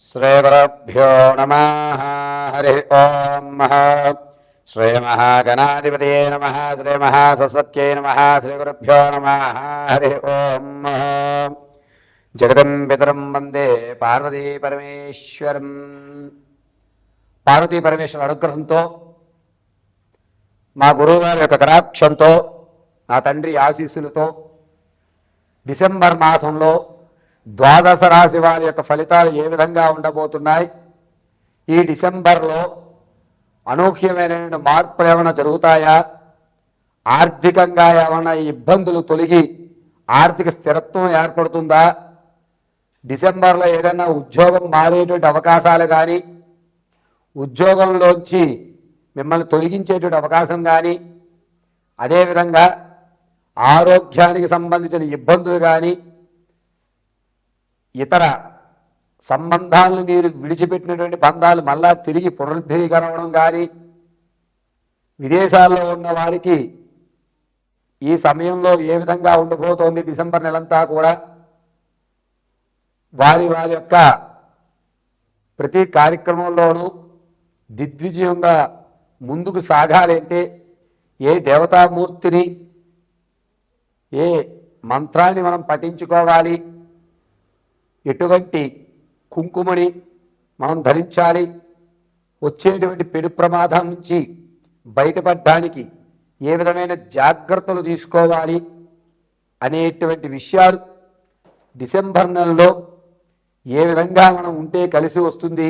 श्रीगुरुभ्यो नमः। हरि ओम श्रीमहागणाधिपतये नमः। श्रीमहासरस्वत्यै नमः। श्रीगुरुभ्यो नमः। हरि ओम जगदं पितरं वंदे पार्वती परमेश्वरं। పార్వతీ పరమేశ్వరుల అనుగ్రహంతో మా గురువుగారి యొక్క కటాక్షంతో నా తండ్రి ఆశీస్సులతో డిసెంబర్ మాసంలో ద్వాదశ రాశి వారి యొక్క ఫలితాలు ఏ విధంగా ఉండబోతున్నాయి, ఈ డిసెంబర్లో అనూహ్యమైన మార్పులు ఏమైనా జరుగుతాయా, ఆర్థికంగా ఏమైనా ఇబ్బందులు తొలగి ఆర్థిక స్థిరత్వం ఏర్పడుతుందా, డిసెంబర్లో ఏదైనా ఉద్యోగం మారేటువంటి అవకాశాలు కానీ, ఉద్యోగంలోంచి మిమ్మల్ని తొలగించేటువంటి అవకాశం కానీ, అదేవిధంగా ఆరోగ్యానికి సంబంధించిన ఇబ్బందులు కానీ, ఇతర సంబంధాలను మీరు విడిచిపెట్టినటువంటి బంధాలు మళ్ళా తిరిగి పునరుద్ధరీకరవడం కానీ, విదేశాల్లో ఉన్న వారికి ఈ సమయంలో ఏ విధంగా ఉండబోతోంది డిసెంబర్ నెలంతా కూడా, వారి వారి యొక్క ప్రతి కార్యక్రమంలోనూ దిగ్విజయంగా ముందుకు సాగాలంటే ఏ దేవతామూర్తిని, ఏ మంత్రాన్ని మనం పఠించుకోవాలి, ఎటువంటి కుంకుమని మనం ధరించాలి, వచ్చేటువంటి పెను ప్రమాదం నుంచి బయటపడడానికి ఏ విధమైన జాగ్రత్తలు తీసుకోవాలి అనేటువంటి విషయాలు డిసెంబర్ నెలలో ఏ విధంగా మనం ఉంటే కలిసి వస్తుంది,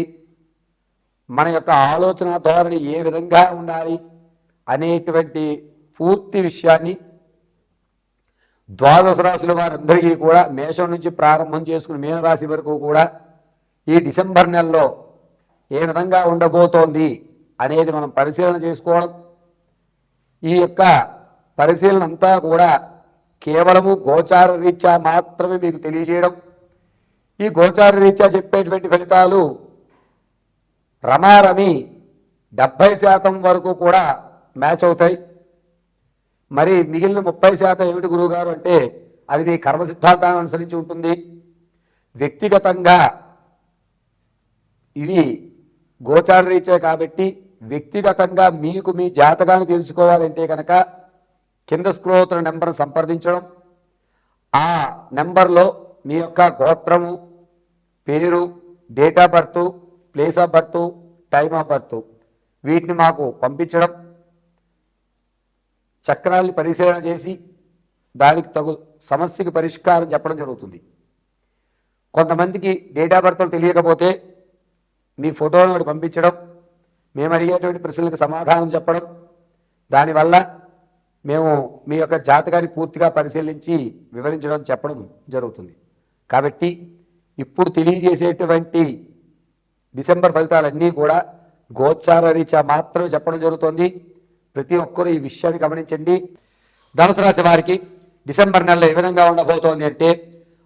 మన యొక్క ఆలోచన ధోరణి ఏ విధంగా ఉండాలి అనేటువంటి పూర్తి విషయాన్ని ద్వాదశ రాశుల వారందరికీ కూడా మేషం నుంచి ప్రారంభం చేసుకుని మీనరాశి వరకు కూడా ఈ డిసెంబర్ నెలలో ఏ విధంగా ఉండబోతోంది అనేది మనం పరిశీలన చేసుకోవడం, ఈ యొక్క పరిశీలన అంతా కూడా కేవలము గోచార రీత్యా మాత్రమే మీకు తెలియజేయడం. ఈ గోచార రీత్యా చెప్పేటువంటి ఫలితాలు రమారమి 70% వరకు కూడా మ్యాచ్ అవుతాయి. మరి మిగిలిన 30% ఏమిటి గురువుగారు అంటే, అది మీ కర్మ సిద్ధాంతాన్ని అనుసరించి ఉంటుంది. వ్యక్తిగతంగా ఇవి గోచార రీత్యా కాబట్టి వ్యక్తిగతంగా మీకు మీ జాతకాన్ని తెలుసుకోవాలంటే కనుక కింద స్క్రోల్ అవుతున్న నెంబర్ని సంప్రదించడం, ఆ నెంబర్లో మీ యొక్క గోత్రము, పేరు, date of birth, place of birth, time of birth వీటిని మాకు పంపించడం, చక్రాల్ని పరిశీలన చేసి దానికి తగు సమస్యకి పరిష్కారం చెప్పడం జరుగుతుంది. కొంతమందికి డేట్ ఆఫ్ బర్త్లు తెలియకపోతే మీ ఫోటోను ఒకటి పంపించడం, మేము అడిగేటువంటి ప్రశ్నలకు సమాధానం చెప్పడం, దానివల్ల మేము మీ యొక్క జాతకాన్ని పూర్తిగా పరిశీలించి వివరించడం చెప్పడం జరుగుతుంది. కాబట్టి ఇప్పుడు తెలియజేసేటువంటి డిసెంబర్ ఫలితాలన్నీ కూడా గోచార రీత్యా మాత్రమే చెప్పడం జరుగుతుంది. ప్రతి ఒక్కరూ ఈ విషయాన్ని గమనించండి. ధనుసు రాశి వారికి డిసెంబర్ నెలలో ఏ విధంగా ఉండబోతోంది అంటే,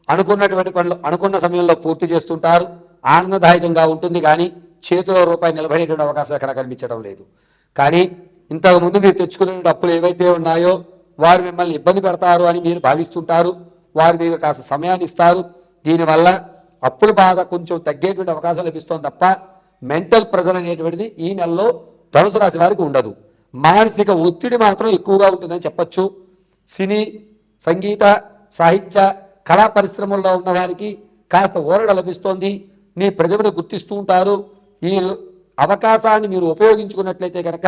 అనుకున్నటువంటి పనులు అనుకున్న సమయంలో పూర్తి చేస్తుంటారు, ఆనందదాయకంగా ఉంటుంది. కానీ చేతిలో రూపాయి నిలబడేటువంటి అవకాశం ఎక్కడ కనిపించడం లేదు. కానీ ఇంతకుముందు మీరు తెచ్చుకునే అప్పులు ఏవైతే ఉన్నాయో వారు మిమ్మల్ని ఇబ్బంది పెడతారు అని మీరు భావిస్తుంటారు. వారు మీకు కాస్త సమయాన్ని ఇస్తారు. దీనివల్ల అప్పుల బాధ కొంచెం తగ్గేటువంటి అవకాశం లభిస్తుంది తప్ప మెంటల్ ప్రెజర్ అనేటువంటిది ఈ నెలలో ధనుసు రాశి వారికి ఉండదు. మానసిక ఒత్తిడి మాత్రం ఎక్కువగా ఉంటుందని చెప్పచ్చు. సినీ, సంగీత, సాహిత్య, కళా పరిశ్రమల్లో ఉన్న వారికి కాస్త ఊరట లభిస్తోంది. మీ ప్రతిభను గుర్తిస్తూ ఉంటారు. ఈ అవకాశాన్ని మీరు ఉపయోగించుకున్నట్లయితే కనుక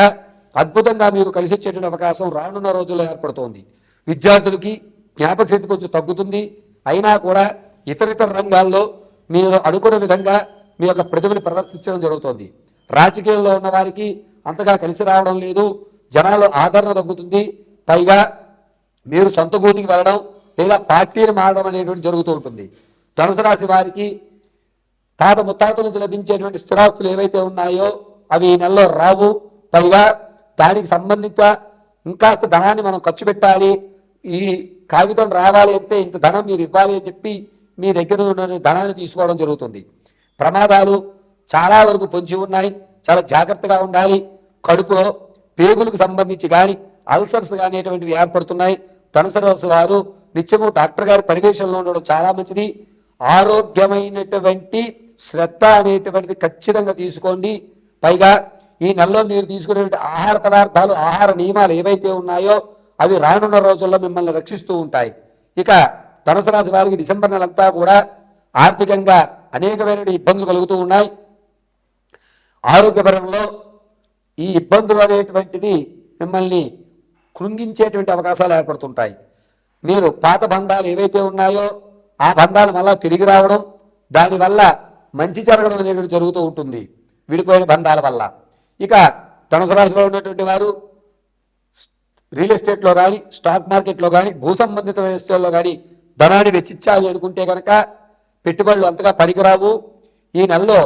అద్భుతంగా మీకు కలిసి వచ్చేటువంటి అవకాశం రానున్న రోజుల్లో ఏర్పడుతోంది. విద్యార్థులకి జ్ఞాపక శక్తి కొంచెం తగ్గుతుంది. అయినా కూడా ఇతర రంగాల్లో మీరు అనుకున్న విధంగా మీ యొక్క ప్రతిభను ప్రదర్శించడం జరుగుతుంది. రాజకీయంలో ఉన్న వారికి అంతగా కలిసి రావడం లేదు. జనాల్లో ఆదరణ తగ్గుతుంది. పైగా మీరు సొంత గూటికి వెళ్ళడం లేదా పార్టీని మారడం అనేటువంటి జరుగుతూ ఉంటుంది. ధనుసు రాశి వారికి తాత ముత్తాతల నుంచి లభించేటువంటి స్థిరాస్తులు ఏవైతే ఉన్నాయో అవి ఈ నెలలో రావు. పైగా దానికి సంబంధిత ఇంకాస్త ధనాన్ని మనం ఖర్చు పెట్టాలి, ఈ కాగితం రావాలి అంటే ఇంత ధనం మీరు ఇవ్వాలి అని చెప్పి మీ దగ్గర ఉన్న ధనాన్ని తీసుకోవడం జరుగుతుంది. ప్రమాదాలు చాలా వరకు పొంచి ఉన్నాయి. చాలా జాగ్రత్తగా ఉండాలి. కడుపులో పేగులకు సంబంధించి కానీ అల్సర్స్ కానీ అనేటువంటివి ఏర్పడుతున్నాయి. ధనుసు రాశి వారు నిత్యము డాక్టర్ గారి పర్యవేక్షణలో ఉండడం చాలా మంచిది. ఆరోగ్యమైనటువంటి శ్రద్ధ అనేటువంటిది ఖచ్చితంగా తీసుకోండి. పైగా ఈ నెలలో మీరు తీసుకునే ఆహార పదార్థాలు, ఆహార నియమాలు ఏవైతే ఉన్నాయో అవి రానున్న రోజుల్లో మిమ్మల్ని రక్షిస్తూ ఉంటాయి. ఇక ధనుసు రాశి వారికి డిసెంబర్ నెలంతా కూడా ఆర్థికంగా అనేకమైన ఇబ్బందులు కలుగుతూ ఉన్నాయి. ఆరోగ్యపరంలో ఈ ఇబ్బందులు అనేటువంటివి మిమ్మల్ని కృంగించేటువంటి అవకాశాలు ఏర్పడుతుంటాయి. మీరు పాత బంధాలు ఏవైతే ఉన్నాయో ఆ బంధాలు మళ్ళా తిరిగి రావడం, దానివల్ల మంచి జరగడం అనేటువంటి జరుగుతూ ఉంటుంది విడిపోయిన బంధాల వల్ల. ఇక ధనుసు రాశిలో ఉన్నటువంటి వారు రియల్ ఎస్టేట్లో కానీ, స్టాక్ మార్కెట్లో కానీ, భూ సంబంధిత వ్యవస్థల్లో కానీ ధనాన్ని వెచ్చించాలి అనుకుంటే కనుక పెట్టుబడులు అంతగా పనికిరావు. ఈ నెలలో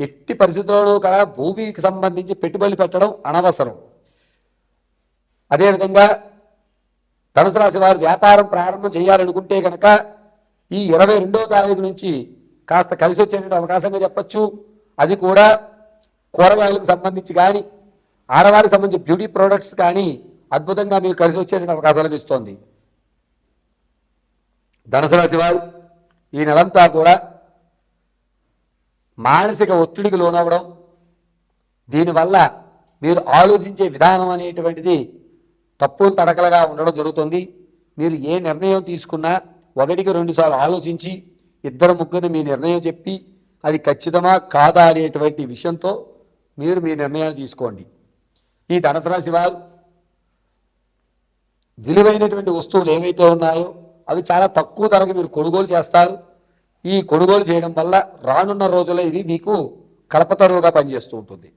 ఎట్టి పరిస్థితుల్లోనూ కూడా భూమికి సంబంధించి పెట్టుబడులు పెట్టడం అనవసరం. అదేవిధంగా ధనుసు రాశి వారు వ్యాపారం ప్రారంభం చేయాలనుకుంటే కనుక ఈ 22వ తారీఖు నుంచి కాస్త కలిసి వచ్చేటువంటి అవకాశంగా చెప్పచ్చు. అది కూడా కూరగాయలకు సంబంధించి కానీ, ఆడవారికి సంబంధించి బ్యూటీ ప్రోడక్ట్స్ కానీ అద్భుతంగా మీకు కలిసి వచ్చేటువంటి అవకాశాలు లభిస్తోంది. ధనుసు రాశి వారు ఈ నెలంతా కూడా మానసిక ఒత్తిడికి లోనవ్వడం, దీనివల్ల మీరు ఆలోచించే విధానం అనేటువంటిది తప్పులు తడకలుగా ఉండడం జరుగుతుంది. మీరు ఏ నిర్ణయం తీసుకున్నా 1-2 సార్లు ఆలోచించి ఇద్దరు ముగ్గురిని మీ నిర్ణయం చెప్పి అది ఖచ్చితమా కాదా అనేటువంటి విషయంతో మీరు మీ నిర్ణయాన్ని తీసుకోండి. ఈ ధనుసు రాశి వారు విలువైనటువంటి వస్తువులు ఏవైతే ఉన్నాయో అవి చాలా తక్కువ ధరకు మీరు కొనుగోలు చేస్తారు. ఈ కొనుగోలు చేయడం వల్ల రానున్న రోజుల్లో ఇది మీకు కల్పతరువుగా పనిచేస్తూ ఉంటుంది.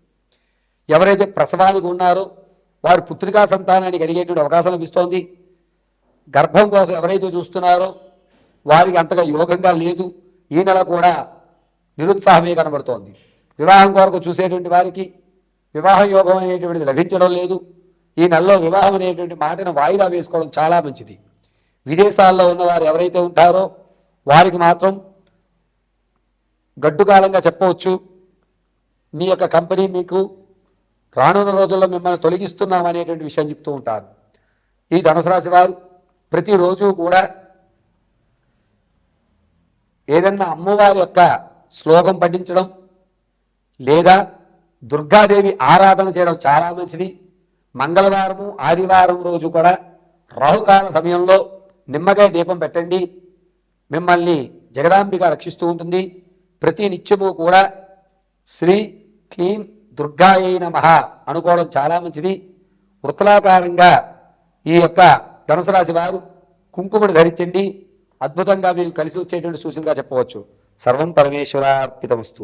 ఎవరైతే ప్రసవానికి ఉన్నారో వారు పుత్రికా సంతానానికి అడిగేటువంటి అవకాశం లభిస్తోంది. గర్భం కోసం ఎవరైతే చూస్తున్నారో వారికి అంతగా యోగంగా లేదు. ఈ నెల కూడా నిరుత్సాహమే కనబడుతోంది. వివాహం కొరకు చూసేటువంటి వారికి వివాహ యోగం అనేటువంటిది లభించడం లేదు. ఈ నెలలో వివాహం అనేటువంటి మాటను వాయిదా వేసుకోవడం చాలా మంచిది. విదేశాల్లో ఉన్నవారు ఎవరైతే ఉంటారో వారికి మాత్రం గడ్డు కాలంగా చెప్పవచ్చు. మీ యొక్క కంపెనీ మీకు రానున్న రోజుల్లో మిమ్మల్ని తొలగిస్తున్నాం అనేటువంటి విషయం చెప్తూ ఉంటారు. ఈ ధనుసు రాశి వారు ప్రతిరోజు కూడా ఏదన్నా అమ్మవారి యొక్క శ్లోకం పఠించడం లేదా దుర్గాదేవి ఆరాధన చేయడం చాలా మంచిది. మంగళవారము, ఆదివారం రోజు కూడా రాహుకాల సమయంలో నిమ్మకాయ దీపం పెట్టండి. మిమ్మల్ని జగదాంబిక రక్షిస్తూ ఉంటుంది. ప్రతి నిత్యము కూడా శ్రీ క్లీం దుర్గాయై నమః అనుకోవడం చాలా మంచిది. వృత్తలాకారంగా ఈ యొక్క ధనుసు రాశి వారు కుంకుమను ధరించండి. అద్భుతంగా మీకు కలిసి వచ్చేటువంటి సూచనగా చెప్పవచ్చు. సర్వం పరమేశ్వరార్పితమస్తు.